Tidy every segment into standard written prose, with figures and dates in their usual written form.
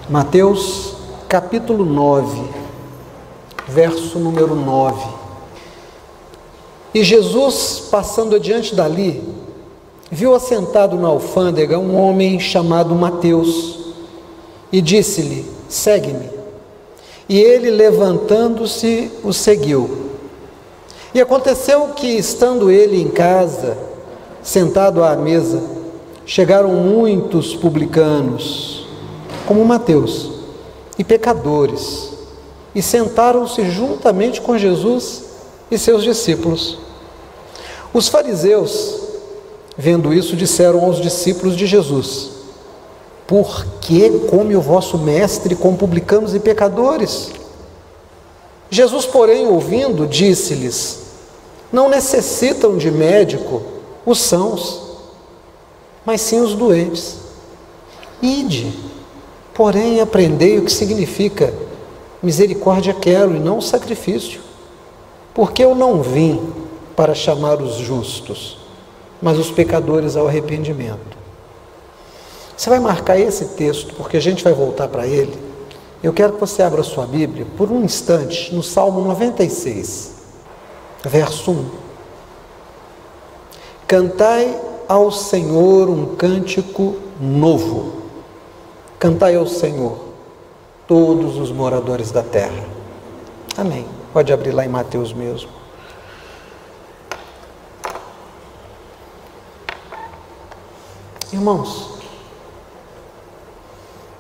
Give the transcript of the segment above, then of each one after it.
Mateus capítulo 9, verso número 9. E Jesus, passando adiante dali, viu assentado na alfândega um homem chamado Mateus e disse-lhe: segue-me. E ele, levantando-se, o seguiu. E aconteceu que, estando ele em casa, sentado à mesa, chegaram muitos publicanos, como Mateus, e pecadores, e sentaram-se juntamente com Jesus e seus discípulos. Os fariseus, vendo isso, disseram aos discípulos de Jesus: por que come o vosso mestre com publicanos e pecadores? Jesus, porém, ouvindo, disse-lhes: não necessitam de médico os sãos, mas sim os doentes. Ide, porém, aprendei o que significa misericórdia quero e não sacrifício, porque eu não vim para chamar os justos, mas os pecadores ao arrependimento. Você vai marcar esse texto, porque a gente vai voltar para ele. Eu quero que você abra sua Bíblia por um instante no Salmo 96, verso 1. Cantai ao Senhor um cântico novo. Cantai ao Senhor, todos os moradores da terra. Amém. Pode abrir lá em Mateus mesmo. Irmãos,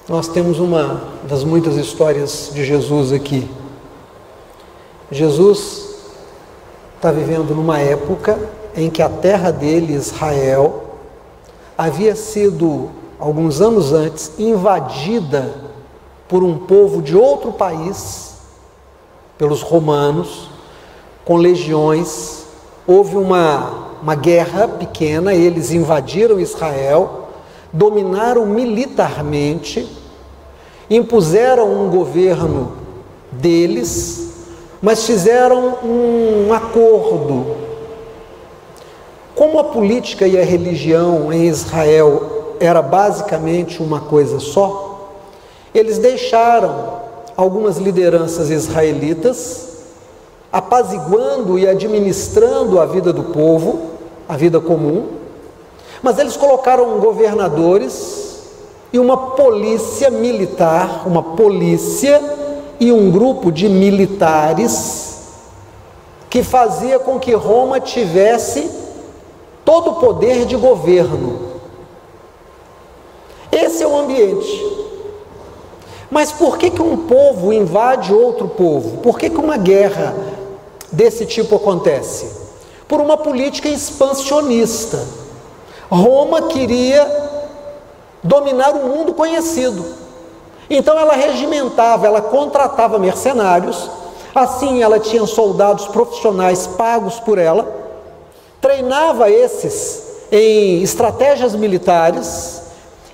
nós temos uma das muitas histórias de Jesus aqui. Jesus está vivendo numa época em que a terra dele, Israel, havia sido, alguns anos antes, invadida por um povo de outro país, pelos romanos, com legiões. Houve uma guerra pequena, eles invadiram Israel, dominaram militarmente, impuseram um governo deles, mas fizeram um acordo. Como a política e a religião em Israel era basicamente uma coisa só, eles deixaram algumas lideranças israelitas apaziguando e administrando a vida do povo, a vida comum, mas eles colocaram governadores e uma polícia militar, uma polícia e um grupo de militares que fazia com que Roma tivesse todo o poder de governo. Esse é o ambiente. Mas por que um povo invade outro povo? Por que uma guerra desse tipo acontece? Por uma política expansionista. Roma queria dominar o mundo conhecido. Então ela regimentava, ela contratava mercenários, assim ela tinha soldados profissionais pagos por ela, treinava esses em estratégias militares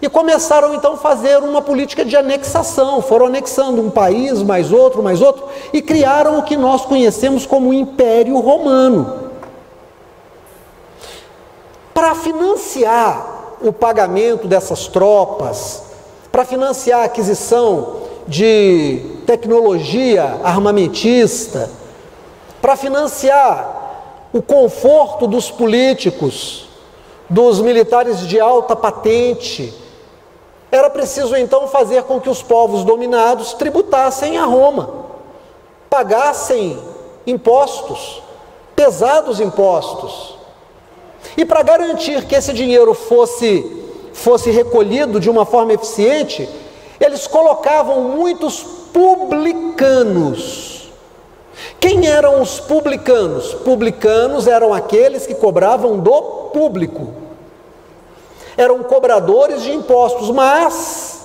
e começaram então a fazer uma política de anexação. Foram anexando um país, mais outro, e criaram o que nós conhecemos como Império Romano. Para financiar o pagamento dessas tropas, para financiar a aquisição de tecnologia armamentista, para financiar o conforto dos políticos, dos militares de alta patente, era preciso então fazer com que os povos dominados tributassem a Roma, pagassem impostos, pesados impostos. E para garantir que esse dinheiro fosse recolhido de uma forma eficiente, eles colocavam muitos publicanos. Quem eram os publicanos? Publicanos eram aqueles que cobravam do público. Eram cobradores de impostos, mas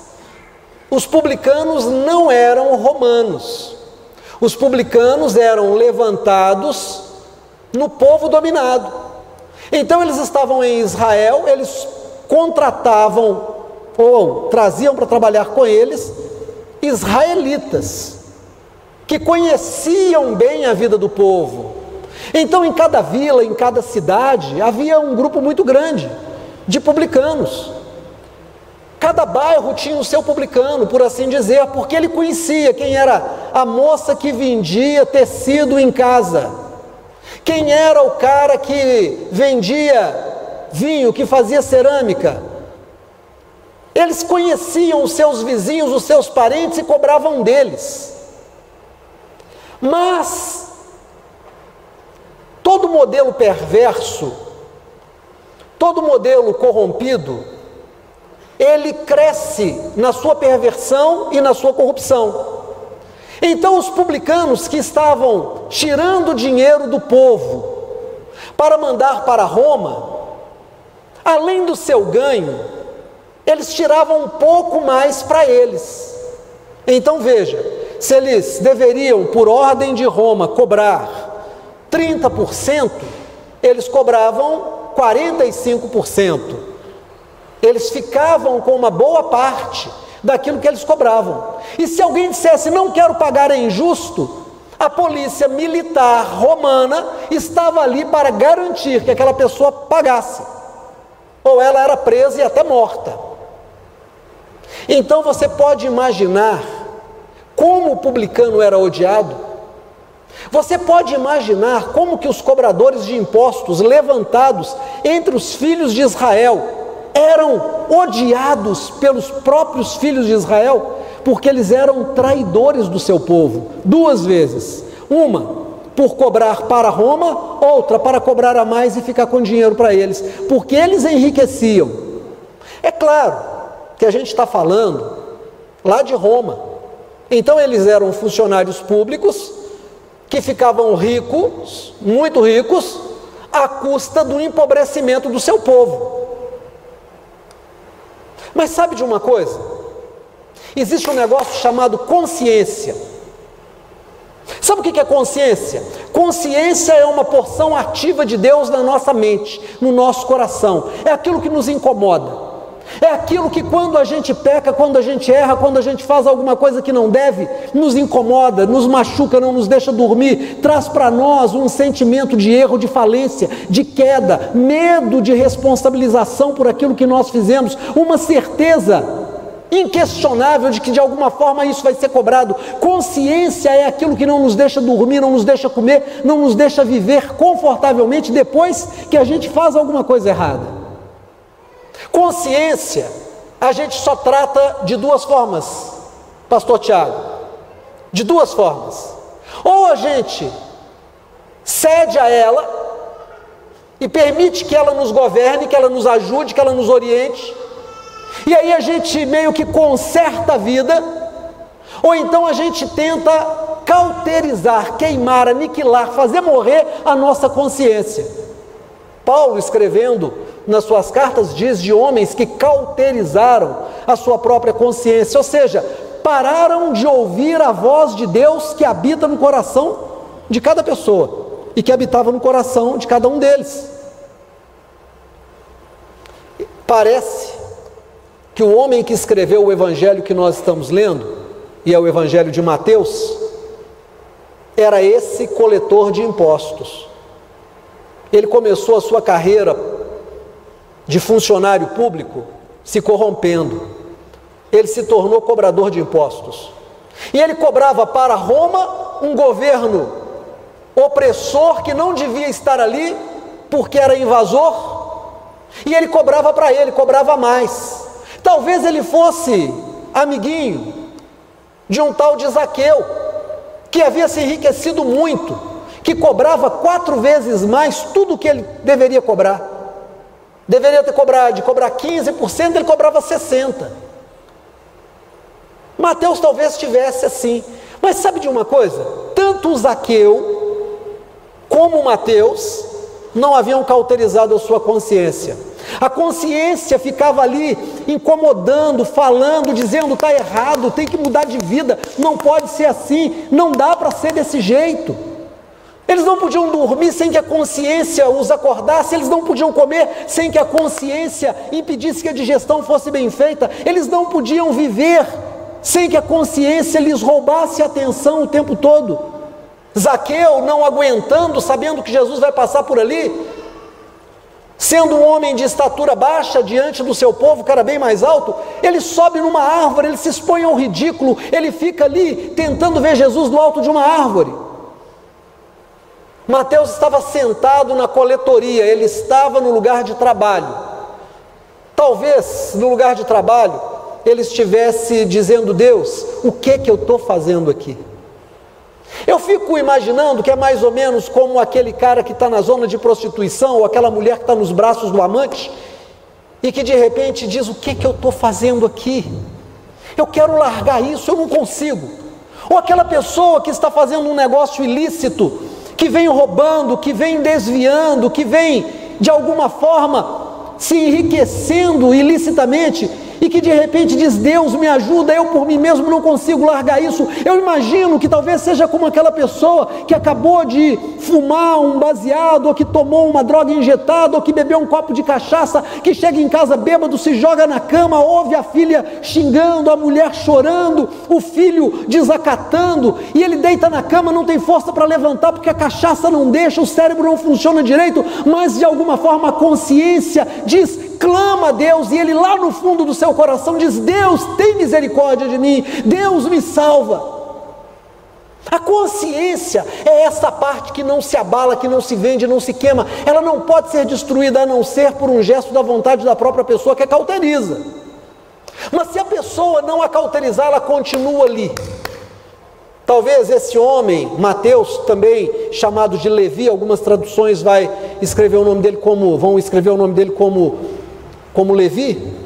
os publicanos não eram romanos. Os publicanos eram levantados no povo dominado. Então eles estavam em Israel, eles contratavam ou traziam para trabalhar com eles israelitas, que conheciam bem a vida do povo. Então em cada vila, em cada cidade, havia um grupo muito grande de publicanos. Cada bairro tinha o seu publicano, por assim dizer, porque ele conhecia quem era a moça que vendia tecido em casa, quem era o cara que vendia vinho, que fazia cerâmica. Eles conheciam os seus vizinhos, os seus parentes e cobravam deles. Mas todo modelo perverso, todo modelo corrompido, ele cresce na sua perversão e na sua corrupção. Então os publicanos que estavam tirando dinheiro do povo para mandar para Roma, além do seu ganho, eles tiravam um pouco mais para eles. Então veja, se eles deveriam, por ordem de Roma, cobrar 30%, eles cobravam 45%. Eles ficavam com uma boa parte daquilo que eles cobravam. E se alguém dissesse, não quero pagar, é injusto, a polícia militar romana estava ali para garantir que aquela pessoa pagasse, ou ela era presa e até morta. Então você pode imaginar como o publicano era odiado. Você pode imaginar como que os cobradores de impostos levantados entre os filhos de Israel eram odiados pelos próprios filhos de Israel, porque eles eram traidores do seu povo, duas vezes. Uma, por cobrar para Roma, outra, para cobrar a mais e ficar com dinheiro para eles, porque eles enriqueciam. É claro que a gente está falando lá de Roma. Então eles eram funcionários públicos que ficavam ricos, muito ricos, à custa do empobrecimento do seu povo. Mas sabe de uma coisa? Existe um negócio chamado consciência. Sabe o que é consciência? Consciência é uma porção ativa de Deus na nossa mente, no nosso coração. É aquilo que nos incomoda. É aquilo que quando a gente peca, quando a gente erra, quando a gente faz alguma coisa que não deve, nos incomoda, nos machuca, não nos deixa dormir, traz para nós um sentimento de erro, de falência, de queda, medo de responsabilização por aquilo que nós fizemos, uma certeza inquestionável de que de alguma forma isso vai ser cobrado. Consciência é aquilo que não nos deixa dormir, não nos deixa comer, não nos deixa viver confortavelmente depois que a gente faz alguma coisa errada. Consciência, a gente só trata de duas formas, pastor Tiago, de duas formas. Ou a gente cede a ela e permite que ela nos governe, que ela nos ajude, que ela nos oriente, e aí a gente meio que conserta a vida, ou então a gente tenta cauterizar, queimar, aniquilar, fazer morrer a nossa consciência. Paulo, escrevendo nas suas cartas, diz de homens que cauterizaram a sua própria consciência, ou seja, pararam de ouvir a voz de Deus que habita no coração de cada pessoa e que habitava no coração de cada um deles. Parece que o homem que escreveu o evangelho que nós estamos lendo, e é o evangelho de Mateus, era esse coletor de impostos. Ele começou a sua carreira de funcionário público se corrompendo. Ele se tornou cobrador de impostos. E ele cobrava para Roma, um governo opressor que não devia estar ali porque era invasor. E ele cobrava para ele, cobrava mais. Talvez ele fosse amiguinho de um tal de Zaqueu, que havia se enriquecido muito, que cobrava 4 vezes mais tudo que ele deveria cobrar. Deveria ter cobrado, de cobrar 15%, ele cobrava 60%. Mateus talvez estivesse assim. Mas sabe de uma coisa? Tanto o Zaqueu como o Mateus não haviam cauterizado a sua consciência. A consciência ficava ali incomodando, falando, dizendo está errado, tem que mudar de vida, não pode ser assim, não dá para ser desse jeito. Eles não podiam dormir sem que a consciência os acordasse, eles não podiam comer sem que a consciência impedisse que a digestão fosse bem feita, eles não podiam viver sem que a consciência lhes roubasse a atenção o tempo todo. Zaqueu, não aguentando, sabendo que Jesus vai passar por ali, Sendo um homem de estatura baixa diante do seu povo, cara bem mais alto, ele sobe numa árvore, ele se expõe ao ridículo, ele fica ali tentando ver Jesus no alto de uma árvore. Mateus estava sentado na coletoria, ele estava no lugar de trabalho. Talvez no lugar de trabalho ele estivesse dizendo: Deus, o que eu estou fazendo aqui? Eu fico imaginando que é mais ou menos como aquele cara que está na zona de prostituição, ou aquela mulher que está nos braços do amante, e que de repente diz: o que eu estou fazendo aqui? Eu quero largar isso, eu não consigo. Ou aquela pessoa que está fazendo um negócio ilícito, que vem roubando, que vem desviando, que vem de alguma forma se enriquecendo ilicitamente, e que de repente diz: Deus me ajuda, eu por mim mesmo não consigo largar isso. Eu imagino que talvez seja como aquela pessoa que acabou de fumar um baseado, ou que tomou uma droga injetada, ou que bebeu um copo de cachaça, que chega em casa bêbado, se joga na cama, ouve a filha xingando, a mulher chorando, o filho desacatando, e ele deita na cama, não tem força para levantar, porque a cachaça não deixa, o cérebro não funciona direito, mas de alguma forma a consciência diz, clama a Deus, e ele lá no fundo do seu coração diz: Deus, tem misericórdia de mim, Deus me salva. A consciência é essa parte que não se abala, que não se vende, não se queima. Ela não pode ser destruída a não ser por um gesto da vontade da própria pessoa que a cauteriza. Mas se a pessoa não a cauterizar, ela continua ali. Talvez esse homem, Mateus, também chamado de Levi, algumas traduções vão escrever o nome dele como Levi,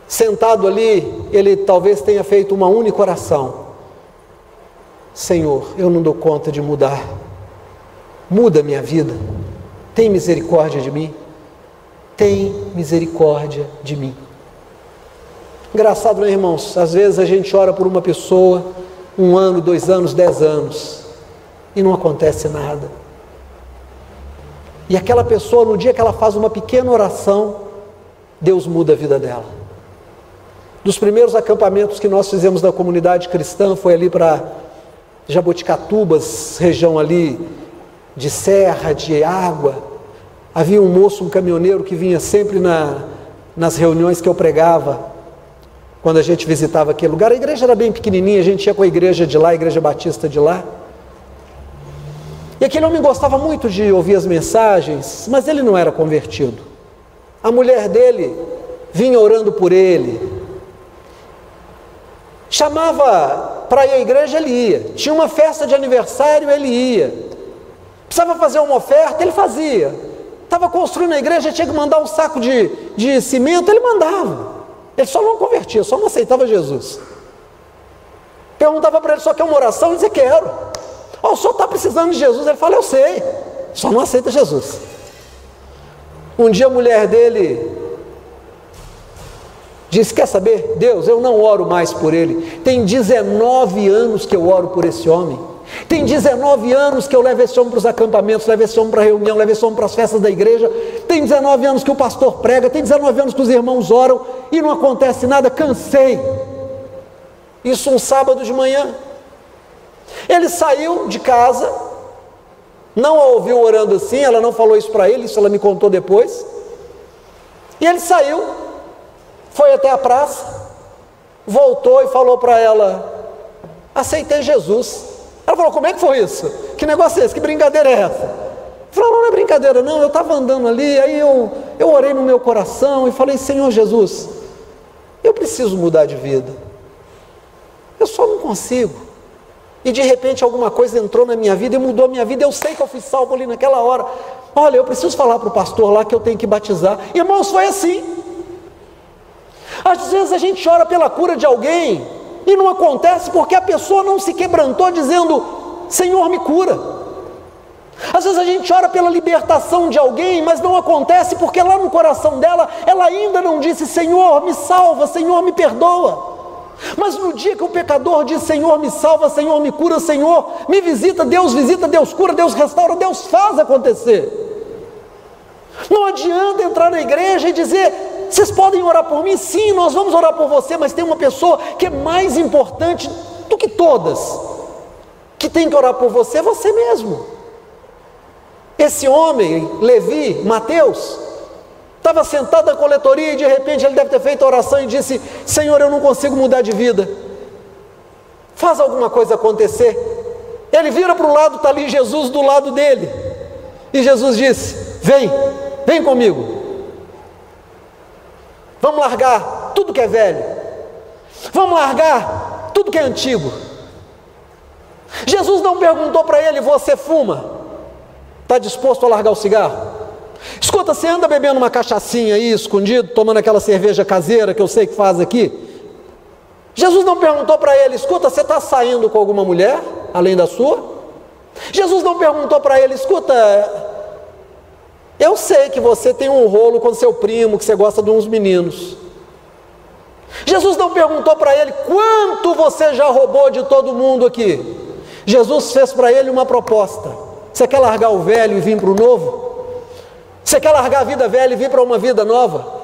sentado ali, ele talvez tenha feito uma única oração: Senhor, eu não dou conta de mudar, muda minha vida, tem misericórdia de mim, tem misericórdia de mim. Engraçado, né, irmãos? Às vezes a gente ora por uma pessoa, 1 ano, 2 anos, 10 anos, e não acontece nada. E aquela pessoa, no dia que ela faz uma pequena oração, Deus muda a vida dela. Dos primeiros acampamentos que nós fizemos da comunidade cristã, foi ali para Jaboticatubas, região ali de serra, de água. Havia um moço, um caminhoneiro, que vinha sempre nas reuniões que eu pregava, quando a gente visitava aquele lugar. A igreja era bem pequenininha, a gente ia com a igreja de lá, a igreja batista de lá. E aquele homem gostava muito de ouvir as mensagens, mas ele não era convertido. A mulher dele vinha orando por ele, chamava para ir à igreja, ele ia. Tinha uma festa de aniversário, ele ia. Precisava fazer uma oferta, ele fazia. Estava construindo a igreja, tinha que mandar um saco de cimento, ele mandava. Ele só não convertia, só não aceitava Jesus. Perguntava para ele: só quer uma oração? Ele dizia: quero. O senhor está precisando de Jesus? Ele fala: eu sei, só não aceita Jesus. Um dia a mulher dele disse: quer saber, Deus, eu não oro mais por ele. Tem 19 anos que eu oro por esse homem. Tem 19 anos que eu levo esse homem para os acampamentos, levo esse homem para a reunião, levo esse homem para as festas da igreja. Tem 19 anos que o pastor prega, tem 19 anos que os irmãos oram e não acontece nada, cansei. Isso um sábado de manhã. Ele saiu de casa, não a ouviu orando assim, ela não falou isso para ele, isso ela me contou depois. E ele saiu, foi até a praça, voltou e falou para ela: aceitei Jesus. Ela falou: como é que foi isso? Que negócio é esse? Que brincadeira é essa? Ele falou: não é brincadeira não, eu estava andando ali, aí eu orei no meu coração e falei: Senhor Jesus, eu preciso mudar de vida, eu só não consigo. E de repente alguma coisa entrou na minha vida e mudou a minha vida. Eu sei que eu fui salvo ali naquela hora. Olha, eu preciso falar para o pastor lá que eu tenho que batizar. Irmãos, foi assim. Às vezes a gente ora pela cura de alguém e não acontece porque a pessoa não se quebrantou dizendo: Senhor, me cura. Às vezes a gente ora pela libertação de alguém, mas não acontece porque lá no coração dela, ela ainda não disse: Senhor, me salva, Senhor, me perdoa. Mas no dia que o pecador diz: Senhor, me salva, Senhor, me cura, Senhor, me visita, Deus cura, Deus restaura, Deus faz acontecer. Não adianta entrar na igreja e dizer: vocês podem orar por mim? Sim, nós vamos orar por você, mas tem uma pessoa que é mais importante do que todas, que tem que orar por você, é você mesmo. Esse homem, Levi, Mateus, estava sentado na coletoria e de repente ele deve ter feito a oração e disse: Senhor, eu não consigo mudar de vida, faz alguma coisa acontecer. Ele vira para o lado, está ali Jesus do lado dele, e Jesus disse: vem comigo, vamos largar tudo que é velho, vamos largar tudo que é antigo. Jesus não perguntou para ele: você fuma? Está disposto a largar o cigarro? Escuta, você anda bebendo uma cachaçinha aí, escondido, tomando aquela cerveja caseira que eu sei que faz aqui? Jesus não perguntou para ele: escuta, você está saindo com alguma mulher, além da sua? Jesus não perguntou para ele: escuta, eu sei que você tem um rolo com seu primo, que você gosta de uns meninos. Jesus não perguntou para ele: quanto você já roubou de todo mundo aqui? Jesus fez para ele uma proposta: você quer largar o velho e vir para o novo? Você quer largar a vida velha e vir para uma vida nova?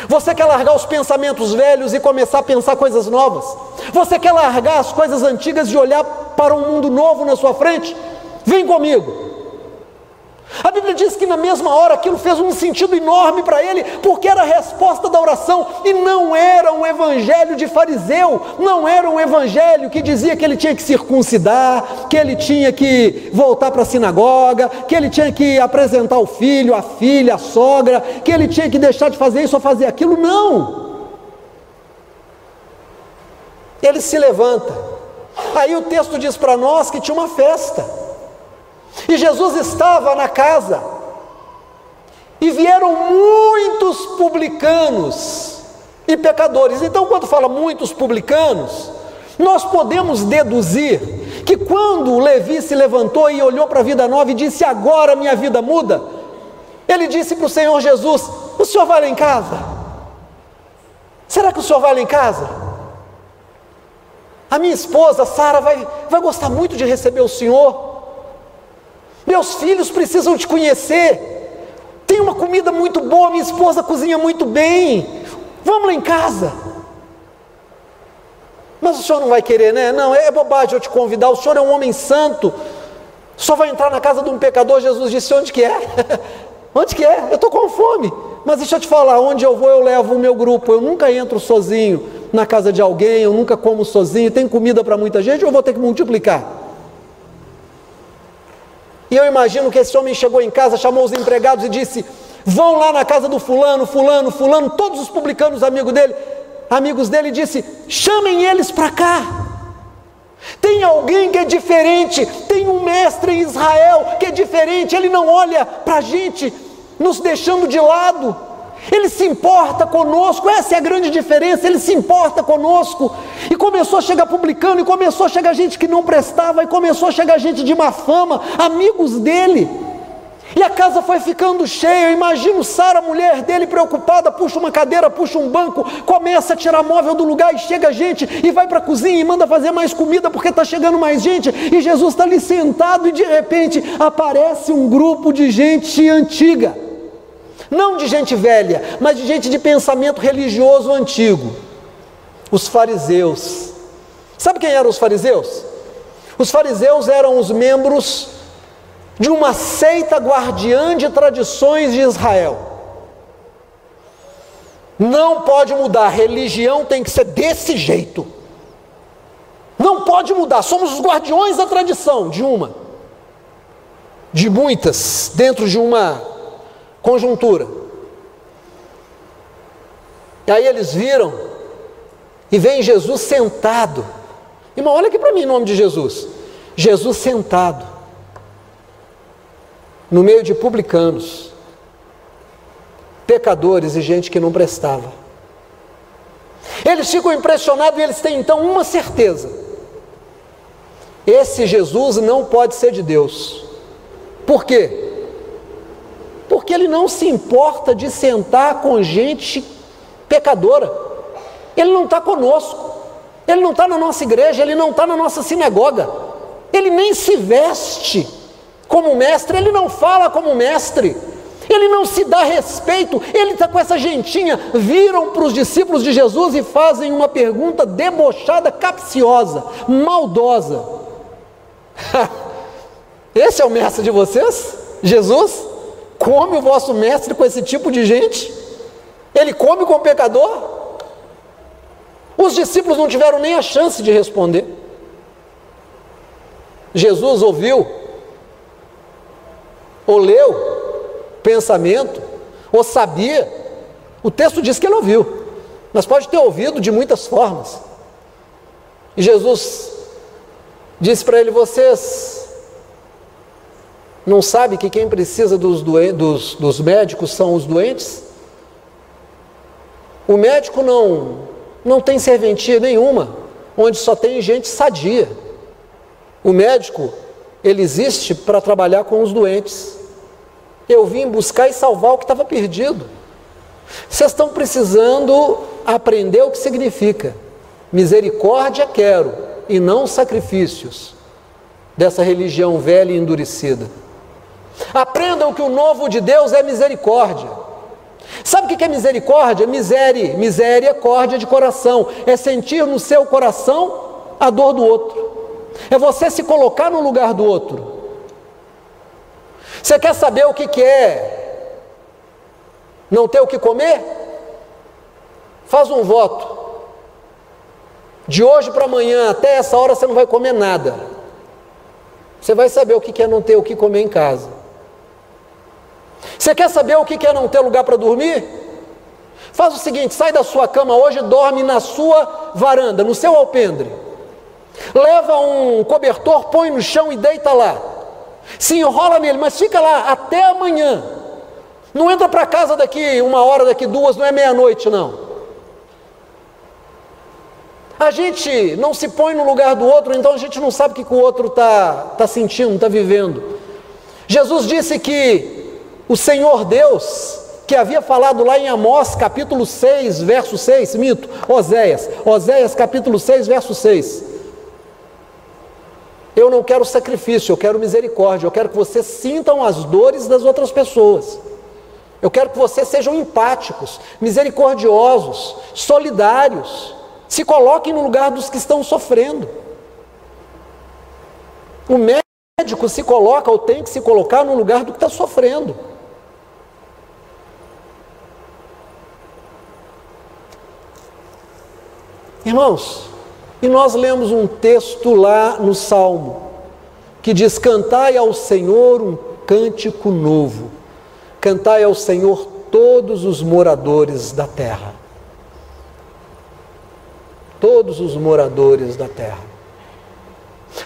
Você quer largar os pensamentos velhos e começar a pensar coisas novas? Você quer largar as coisas antigas e olhar para um mundo novo na sua frente? Vem comigo. A Bíblia diz que na mesma hora aquilo fez um sentido enorme para ele, porque era a resposta da oração, e não era um evangelho de fariseu, não era um evangelho que dizia que ele tinha que circuncidar, que ele tinha que voltar para a sinagoga, que ele tinha que apresentar o filho, a filha, a sogra, que ele tinha que deixar de fazer isso ou fazer aquilo. Não. Ele se levanta. Aí o texto diz para nós que tinha uma festa, e Jesus estava na casa, e vieram muitos publicanos e pecadores. Então, quando fala muitos publicanos, nós podemos deduzir que quando Levi se levantou e olhou para a vida nova e disse: agora minha vida muda, ele disse para o Senhor Jesus: o senhor vai lá em casa? Será que o senhor vai lá em casa? A minha esposa Sara vai gostar muito de receber o senhor. Meus filhos precisam te conhecer. Tem uma comida muito boa, minha esposa cozinha muito bem. Vamos lá em casa. Mas o senhor não vai querer, né? Não, é bobagem eu te convidar. O senhor é um homem santo, só vai entrar na casa de um pecador. Jesus disse: onde que é? Onde que é? Eu estou com fome. Mas deixa eu te falar, onde eu vou eu levo o meu grupo. Eu nunca entro sozinho na casa de alguém, eu nunca como sozinho. Tem comida para muita gente, eu vou ter que multiplicar. E eu imagino que esse homem chegou em casa, chamou os empregados e disse: vão lá na casa do fulano, todos os publicanos amigos dele, disse: chamem eles para cá. Tem alguém que é diferente, tem um mestre em Israel que é diferente, ele não olha para a gente nos deixando de lado, ele se importa conosco. Essa é a grande diferença, ele se importa conosco. E começou a chegar publicano, e começou a chegar gente que não prestava, e começou a chegar gente de má fama, amigos dele, e a casa foi ficando cheia. Eu imagino Sara, a mulher dele, preocupada, puxa uma cadeira, puxa um banco, começa a tirar móvel do lugar, e chega gente, e vai para a cozinha e manda fazer mais comida, porque está chegando mais gente, e Jesus está ali sentado, e de repente aparece um grupo de gente antiga, não de gente velha, mas de gente de pensamento religioso antigo, os fariseus. Sabe quem eram os fariseus? Os fariseus eram os membros de uma seita guardiã de tradições de Israel. Não pode mudar, religião tem que ser desse jeito, não pode mudar, somos os guardiões da tradição, de muitas, dentro de uma conjuntura. E aí eles viram, e vem Jesus sentado. Irmão, olha aqui para mim em nome de Jesus. Jesus sentado no meio de publicanos, pecadores e gente que não prestava. Eles ficam impressionados e eles têm então uma certeza: esse Jesus não pode ser de Deus. Por quê? Porque ele não se importa de sentar com gente pecadora. Ele não está conosco, ele não está na nossa igreja, ele não está na nossa sinagoga, ele nem se veste como mestre, ele não fala como mestre, ele não se dá respeito, ele está com essa gentinha. Viram para os discípulos de Jesus e fazem uma pergunta debochada, capciosa, maldosa: esse é o mestre de vocês? Jesus? Come o vosso mestre com esse tipo de gente? Ele come com o pecador? Os discípulos não tiveram nem a chance de responder. Jesus ouviu, ou leu pensamento, ou sabia. O texto diz que ele ouviu, mas pode ter ouvido de muitas formas. E Jesus disse para ele: vocês não sabem que quem precisa dos médicos são os doentes? O médico não tem serventia nenhuma onde só tem gente sadia. O médico, ele existe para trabalhar com os doentes. Eu vim buscar e salvar o que estava perdido. Vocês estão precisando aprender o que significa misericórdia quero, e não sacrifícios dessa religião velha e endurecida. Aprendam que o novo de Deus é misericórdia. Sabe o que é misericórdia? Misericórdia de coração. É sentir no seu coração a dor do outro. É você se colocar no lugar do outro. Você quer saber o que é não ter o que comer? Faz um voto. De hoje para amanhã, até essa hora, você não vai comer nada. Você vai saber o que é não ter o que comer em casa. Você quer saber o que é não ter lugar para dormir? Faz o seguinte: sai da sua cama hoje e dorme na sua varanda, no seu alpendre. Leva um cobertor, põe no chão e deita lá. Se enrola nele, mas fica lá até amanhã. Não entra para casa daqui 1 hora, daqui 2, não é meia-noite não. A gente não se põe no lugar do outro, então a gente não sabe o que o outro está sentindo, está vivendo. Jesus disse que o Senhor Deus, que havia falado lá em Amós capítulo 6, verso 6, Oséias capítulo 6, verso 6. Eu não quero sacrifício, eu quero misericórdia, eu quero que vocês sintam as dores das outras pessoas. Eu quero que vocês sejam empáticos, misericordiosos, solidários. Se coloquem no lugar dos que estão sofrendo. O médico se coloca, ou tem que se colocar no lugar do que está sofrendo. Irmãos, e nós lemos um texto lá no Salmo, que diz: cantai ao Senhor um cântico novo, cantai ao Senhor todos os moradores da terra. Todos os moradores da terra.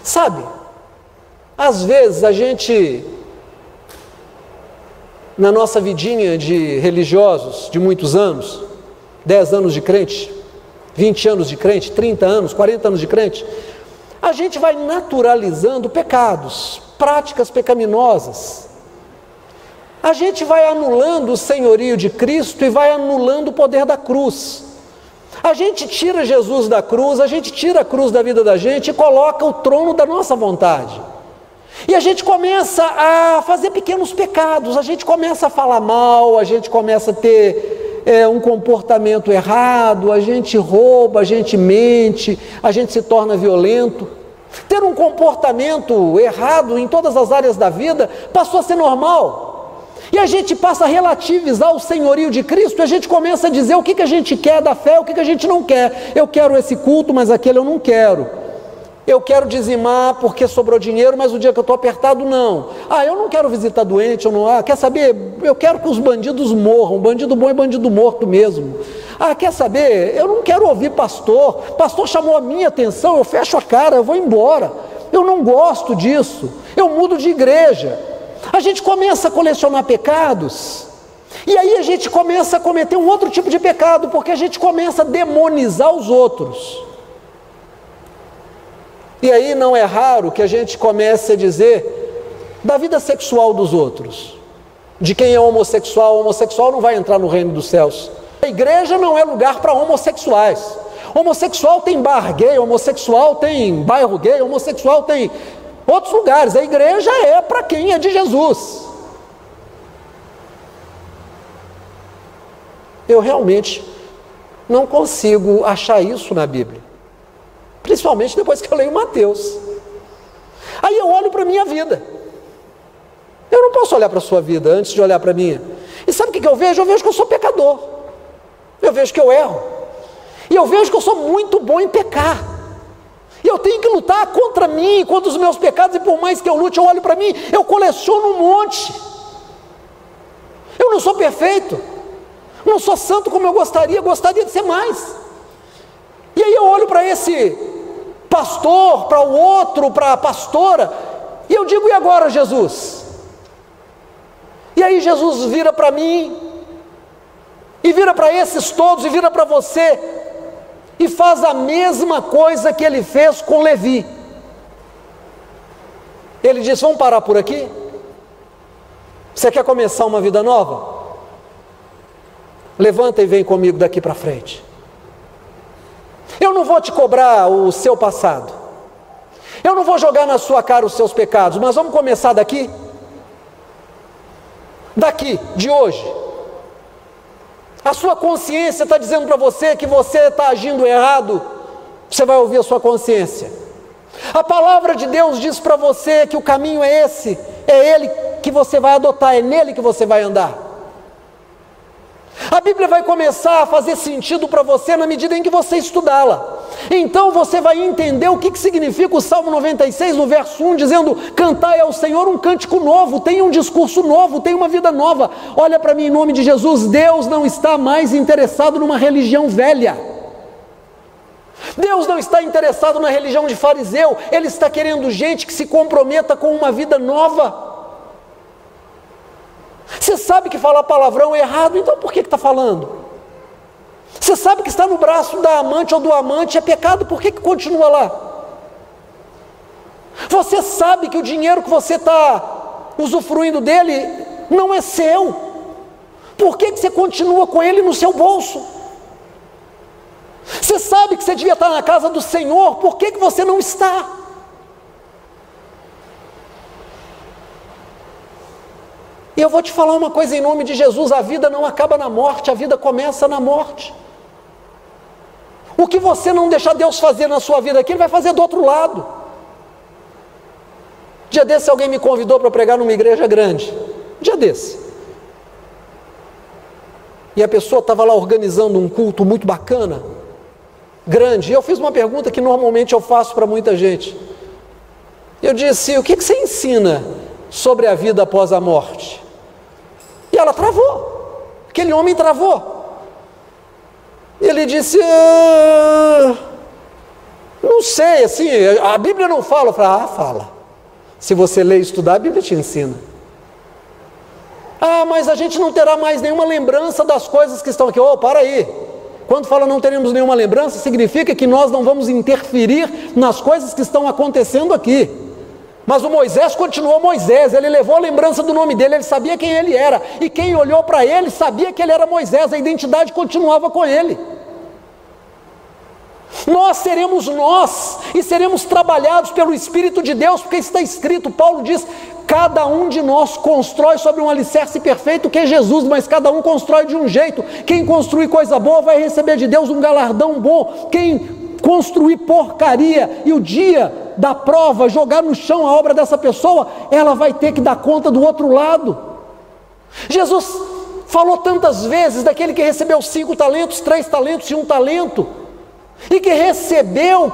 Sabe, às vezes a gente, na nossa vidinha de religiosos de muitos anos, 10 anos de crente, 20 anos de crente, 30 anos, 40 anos de crente, a gente vai naturalizando pecados, práticas pecaminosas. A gente vai anulando o senhorio de Cristo e vai anulando o poder da cruz. A gente tira Jesus da cruz, a gente tira a cruz da vida da gente e coloca o trono da nossa vontade. E a gente começa a fazer pequenos pecados, a gente começa a falar mal, a gente começa a ter um comportamento errado, a gente rouba, a gente mente, a gente se torna violento. Ter um comportamento errado em todas as áreas da vida passou a ser normal. E a gente passa a relativizar o senhorio de Cristo, e a gente começa a dizer o que a gente quer da fé, o que a gente não quer. Eu quero esse culto, mas aquele eu não quero. Eu quero dizimar porque sobrou dinheiro, mas o dia que eu estou apertado, não. Eu não quero visitar doente, eu não. Quer saber? Eu quero que os bandidos morram. Bandido bom é bandido morto mesmo. Quer saber? Eu não quero ouvir pastor. Pastor chamou a minha atenção, eu fecho a cara, eu vou embora. Eu não gosto disso. Eu mudo de igreja. A gente começa a colecionar pecados, e aí a gente começa a cometer um outro tipo de pecado, porque a gente começa a demonizar os outros. E aí não é raro que a gente comece a dizer da vida sexual dos outros. De quem é homossexual, homossexual não vai entrar no reino dos céus. A igreja não é lugar para homossexuais. Homossexual tem bar gay, homossexual tem bairro gay, homossexual tem outros lugares. A igreja é para quem é de Jesus. Eu realmente não consigo achar isso na Bíblia, principalmente depois que eu leio Mateus. Aí eu olho para a minha vida, eu não posso olhar para a sua vida antes de olhar para a minha. E sabe o que eu vejo? Eu vejo que eu sou pecador. Eu vejo que eu erro. E eu vejo que eu sou muito bom em pecar. E eu tenho que lutar contra mim, contra os meus pecados, e por mais que eu lute, eu olho para mim, eu coleciono um monte. Eu não sou perfeito, não sou santo como eu gostaria de ser mais. E aí eu olho para esse pastor, para o outro, para a pastora, e eu digo, e agora, Jesus? E aí Jesus vira para mim, e vira para esses todos, e vira para você, e faz a mesma coisa que ele fez com Levi. Ele diz, vamos parar por aqui? Você quer começar uma vida nova? Levanta e vem comigo daqui para frente. Eu não vou te cobrar o seu passado. Eu não vou jogar na sua cara os seus pecados, mas vamos começar daqui? Daqui, de hoje. A sua consciência está dizendo para você que você está agindo errado. Você vai ouvir a sua consciência. A palavra de Deus diz para você que o caminho é esse. É ele que você vai adotar, é nele que você vai andar. A Bíblia vai começar a fazer sentido para você na medida em que você estudá-la. Então você vai entender o que significa o Salmo 96, no verso 1, dizendo, cantai ao Senhor um cântico novo, tenha um discurso novo, tenha uma vida nova. Olha para mim em nome de Jesus, Deus não está mais interessado numa religião velha. Deus não está interessado na religião de fariseu, Ele está querendo gente que se comprometa com uma vida nova. Você sabe que falar palavrão é errado, então por que está falando? Você sabe que está no braço da amante ou do amante é pecado, por que continua lá? Você sabe que o dinheiro que você está usufruindo dele não é seu, por que você continua com ele no seu bolso? Você sabe que você devia estar na casa do Senhor, por que você não está? E eu vou te falar uma coisa em nome de Jesus, a vida não acaba na morte, a vida começa na morte. O que você não deixar Deus fazer na sua vida aqui, Ele vai fazer do outro lado. Dia desse alguém me convidou para pregar numa igreja grande, dia desse. E a pessoa estava lá organizando um culto muito bacana, grande, e eu fiz uma pergunta que normalmente eu faço para muita gente. Eu disse, o que você ensina sobre a vida após a morte? E ela travou, aquele homem travou. Ele disse, não sei, assim, a Bíblia não fala. Eu falei, fala. Se você ler e estudar, a Bíblia te ensina. Mas a gente não terá mais nenhuma lembrança das coisas que estão aqui. Para aí. Quando fala não teremos nenhuma lembrança, significa que nós não vamos interferir nas coisas que estão acontecendo aqui. Mas o Moisés continuou Moisés, ele levou a lembrança do nome dele, ele sabia quem ele era, e quem olhou para ele sabia que ele era Moisés, a identidade continuava com ele. Nós seremos nós, e seremos trabalhados pelo Espírito de Deus, porque está escrito, Paulo diz, cada um de nós constrói sobre um alicerce perfeito que é Jesus, mas cada um constrói de um jeito. Quem construir coisa boa vai receber de Deus um galardão bom, quem construir porcaria e o dia da prova jogar no chão a obra dessa pessoa, ela vai ter que dar conta do outro lado. Jesus falou tantas vezes daquele que recebeu 5 talentos, 3 talentos e 1 talento, e que recebeu,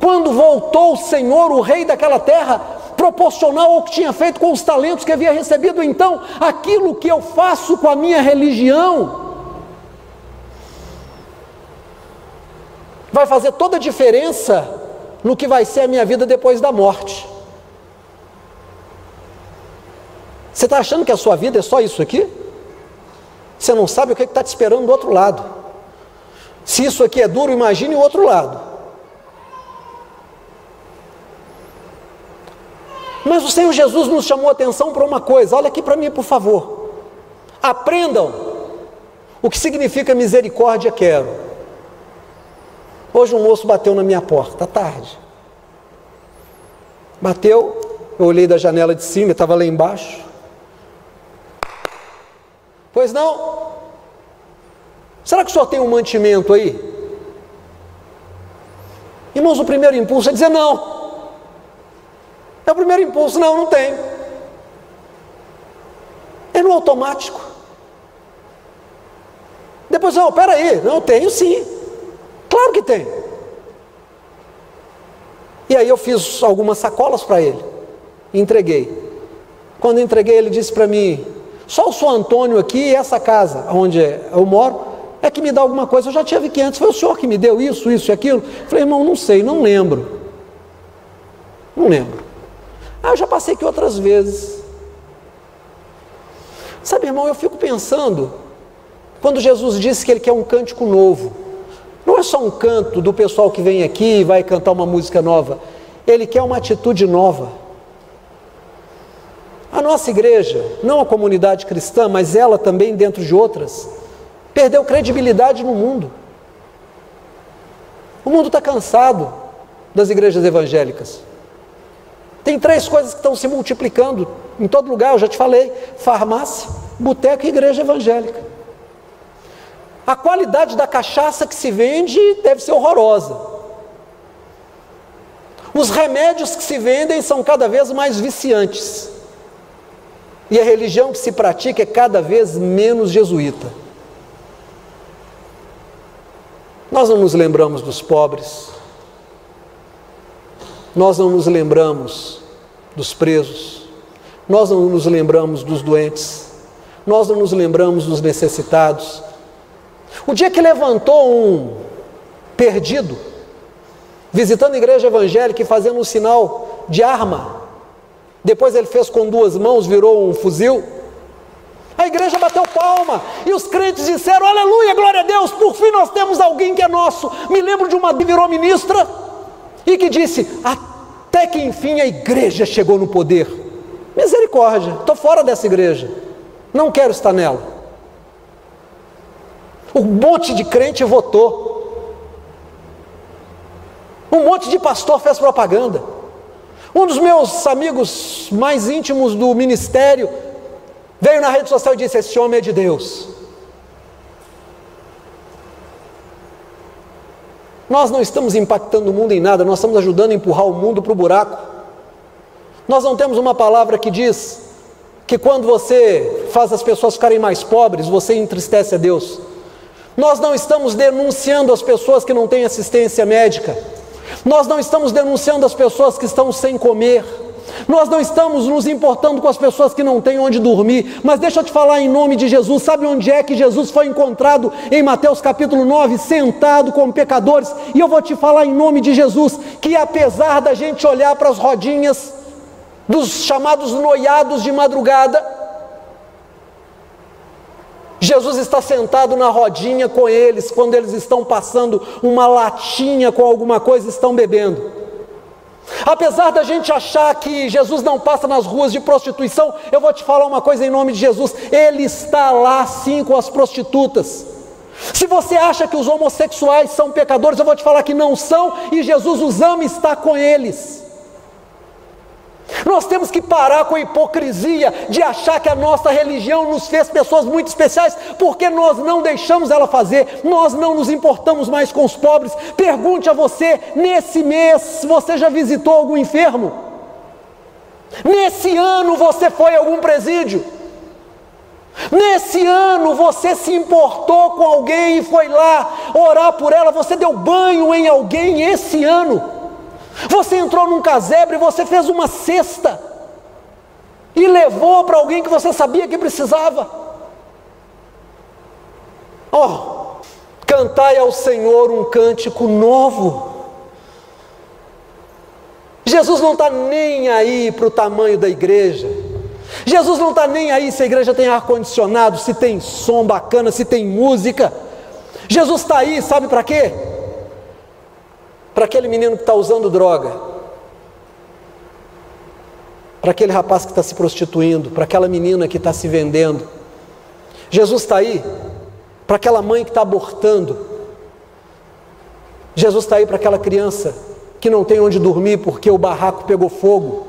quando voltou o Senhor, o rei daquela terra, proporcional ao que tinha feito com os talentos que havia recebido. Então, aquilo que eu faço com a minha religião vai fazer toda a diferença no que vai ser a minha vida depois da morte. Você está achando que a sua vida é só isso aqui? Você não sabe o que está te esperando do outro lado. Se isso aqui é duro, imagine o outro lado. Mas o Senhor Jesus nos chamou a atenção para uma coisa. Olha aqui para mim, por favor. Aprendam o que significa misericórdia quero. Hoje um moço bateu na minha porta, à tarde. Bateu, eu olhei da janela de cima, estava lá embaixo. Pois não? Será que o senhor tem um mantimento aí? Irmãos, o primeiro impulso é dizer não. É o primeiro impulso, não tem. É no automático. Depois, não, peraí, não, tenho sim. Claro que tem. E aí eu fiz algumas sacolas para ele, e entreguei. Quando entreguei, ele disse para mim, só o senhor Antônio aqui e essa casa, onde eu moro, é que me dá alguma coisa. Eu já tinha 500, foi o senhor que me deu isso, isso e aquilo? Falei, irmão, não sei, não lembro. Não lembro. Ah, eu já passei aqui outras vezes. Sabe, irmão, eu fico pensando, quando Jesus disse que Ele quer um cântico novo, não é só um canto do pessoal que vem aqui e vai cantar uma música nova, Ele quer uma atitude nova. A nossa igreja, não a comunidade cristã, mas ela também dentro de outras, perdeu credibilidade no mundo. O mundo está cansado das igrejas evangélicas. Tem 3 coisas que estão se multiplicando em todo lugar, eu já te falei: farmácia, boteco e igreja evangélica. A qualidade da cachaça que se vende deve ser horrorosa. Os remédios que se vendem são cada vez mais viciantes. E a religião que se pratica é cada vez menos jesuíta. Nós não nos lembramos dos pobres. Nós não nos lembramos dos presos, nós não nos lembramos dos doentes, nós não nos lembramos dos necessitados. O dia que levantou um perdido, visitando a igreja evangélica e fazendo um sinal de arma, depois ele fez com 2 mãos, virou um fuzil, a igreja bateu palma, e os crentes disseram, aleluia, glória a Deus, por fim nós temos alguém que é nosso. Me lembro de uma que virou ministra, e que disse, até que enfim a igreja chegou no poder. Misericórdia, estou fora dessa igreja, não quero estar nela. Um monte de crente votou, um monte de pastor fez propaganda. Um dos meus amigos mais íntimos do ministério veio na rede social e disse, esse homem é de Deus. Nós não estamos impactando o mundo em nada, nós estamos ajudando a empurrar o mundo para o buraco. Nós não temos uma palavra que diz que quando você faz as pessoas ficarem mais pobres, você entristece a Deus. Nós não estamos denunciando as pessoas que não têm assistência médica. Nós não estamos denunciando as pessoas que estão sem comer. Nós não estamos nos importando com as pessoas que não têm onde dormir. Mas deixa eu te falar em nome de Jesus. Sabe onde é que Jesus foi encontrado? Em Mateus capítulo 9, sentado com pecadores. E eu vou te falar em nome de Jesus, que apesar da gente olhar para as rodinhas dos chamados noiados de madrugada, Jesus está sentado na rodinha com eles, quando eles estão passando uma latinha com alguma coisa, estão bebendo. Apesar da gente achar que Jesus não passa nas ruas de prostituição, eu vou te falar uma coisa em nome de Jesus, Ele está lá sim com as prostitutas. Se você acha que os homossexuais são pecadores, eu vou te falar que não são, e Jesus os ama e está com eles. Nós temos que parar com a hipocrisia de achar que a nossa religião nos fez pessoas muito especiais, porque nós não deixamos ela fazer, nós não nos importamos mais com os pobres. Pergunte a você, nesse mês, você já visitou algum enfermo? Nesse ano você foi a algum presídio? Nesse ano você se importou com alguém e foi lá orar por ela? Você deu banho em alguém esse ano? Você entrou num casebre, você fez uma cesta e levou para alguém que você sabia que precisava. Cantai ao Senhor um cântico novo. Jesus não está nem aí para o tamanho da igreja. Jesus não está nem aí se a igreja tem ar-condicionado, se tem som bacana, se tem música. Jesus está aí, sabe para quê? Para aquele menino que está usando droga, para aquele rapaz que está se prostituindo, para aquela menina que está se vendendo. Jesus está aí para aquela mãe que está abortando. Jesus está aí para aquela criança que não tem onde dormir porque o barraco pegou fogo.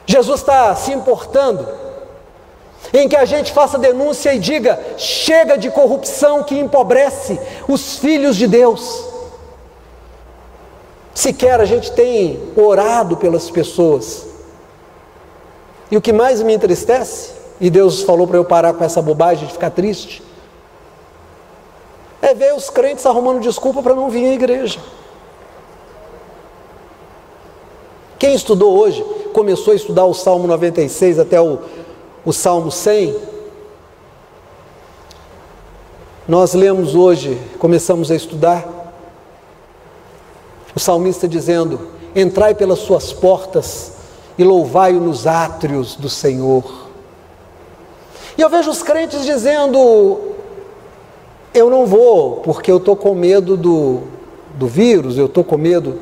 Jesus está se importando em que a gente faça denúncia e diga, chega de corrupção que empobrece os filhos de Deus. Sequer a gente tem orado pelas pessoas. E o que mais me entristece, e Deus falou para eu parar com essa bobagem de ficar triste? É ver os crentes arrumando desculpa para não vir à igreja. Quem estudou hoje, começou a estudar o Salmo 96 até o Salmo 100, nós lemos hoje, começamos a estudar, o salmista dizendo: entrai pelas suas portas e louvai-o nos átrios do Senhor. E eu vejo os crentes dizendo: eu não vou, porque eu estou com medo do vírus, eu estou com medo.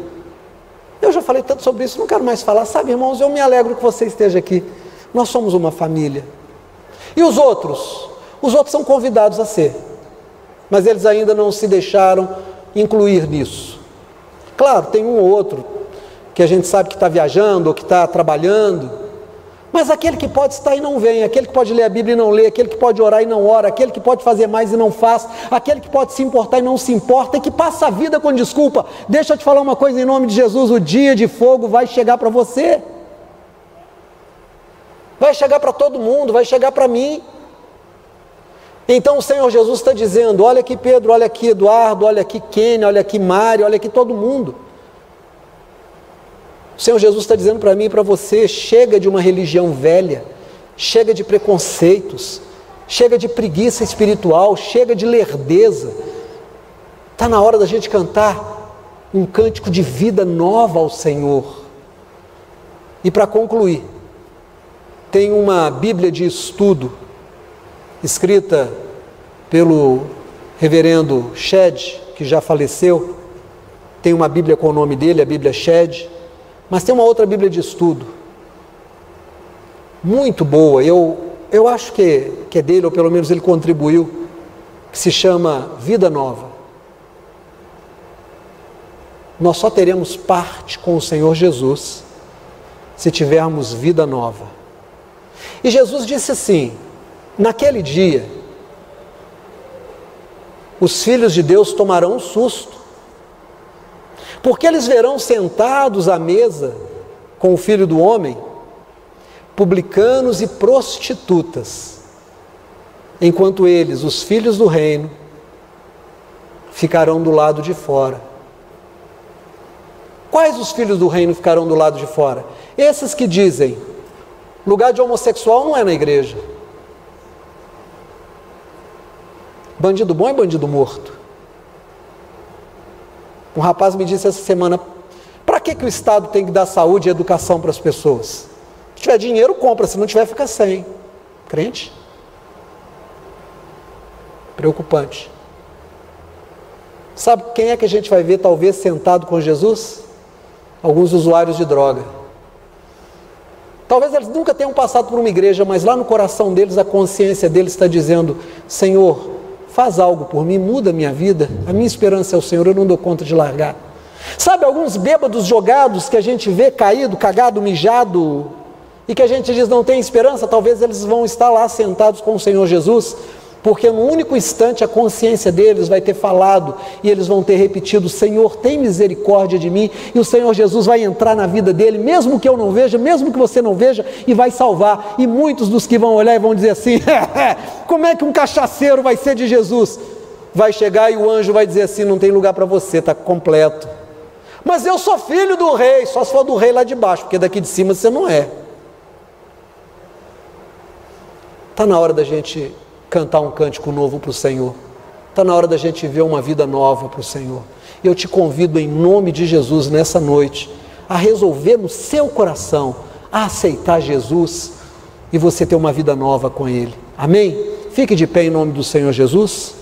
Eu já falei tanto sobre isso, não quero mais falar. Sabe, irmãos, eu me alegro que você esteja aqui. Nós somos uma família. E os outros? Os outros são convidados a ser, mas eles ainda não se deixaram incluir nisso. Claro, tem um ou outro que a gente sabe que está viajando ou que está trabalhando, mas aquele que pode estar e não vem, aquele que pode ler a Bíblia e não lê, aquele que pode orar e não ora, aquele que pode fazer mais e não faz, aquele que pode se importar e não se importa, e que passa a vida com desculpa. Deixa eu te falar uma coisa em nome de Jesus: o dia de fogo vai chegar para você, vai chegar para todo mundo, vai chegar para mim. Então o Senhor Jesus está dizendo: olha aqui Pedro, olha aqui Eduardo, olha aqui Kenny, olha aqui Mário, olha aqui todo mundo. O Senhor Jesus está dizendo para mim e para você: chega de uma religião velha, chega de preconceitos, chega de preguiça espiritual, chega de lerdeza. Está na hora da gente cantar um cântico de vida nova ao Senhor. E para concluir, tem uma Bíblia de estudo, escrita pelo reverendo Shedd, que já faleceu. Tem uma Bíblia com o nome dele, a Bíblia Shedd, mas tem uma outra Bíblia de estudo, muito boa, eu acho que é dele, ou pelo menos ele contribuiu, que se chama Vida Nova. Nós só teremos parte com o Senhor Jesus se tivermos vida nova. E Jesus disse assim: naquele dia, os filhos de Deus tomarão um susto, porque eles verão sentados à mesa com o Filho do Homem, publicanos e prostitutas, enquanto eles, os filhos do reino, ficarão do lado de fora. Quais os filhos do reino ficarão do lado de fora? Esses que dizem: lugar de homossexual não é na igreja. Bandido bom é bandido morto. Um rapaz me disse essa semana: para que o Estado tem que dar saúde e educação para as pessoas? Se tiver dinheiro, compra, se não tiver, fica sem. Crente? Preocupante. Sabe quem é que a gente vai ver talvez sentado com Jesus? Alguns usuários de droga. Talvez eles nunca tenham passado por uma igreja, mas lá no coração deles, a consciência deles está dizendo: Senhor, faz algo por mim, muda a minha vida, a minha esperança é o Senhor, eu não dou conta de largar. Sabe, alguns bêbados jogados que a gente vê caído, cagado, mijado, e que a gente diz não tem esperança, talvez eles vão estar lá sentados com o Senhor Jesus, porque no único instante a consciência deles vai ter falado, e eles vão ter repetido: Senhor, tem misericórdia de mim, e o Senhor Jesus vai entrar na vida dele, mesmo que eu não veja, mesmo que você não veja, e vai salvar. E muitos dos que vão olhar e vão dizer assim: como é que um cachaceiro vai ser de Jesus? Vai chegar e o anjo vai dizer assim: não tem lugar para você, está completo. Mas eu sou filho do rei, só se for do rei lá de baixo, porque daqui de cima você não é. Está na hora da gente cantar um cântico novo para o Senhor. Está na hora da gente ver uma vida nova para o Senhor. Eu te convido em nome de Jesus nessa noite a resolver no seu coração a aceitar Jesus e você ter uma vida nova com Ele. Amém? Fique de pé em nome do Senhor Jesus.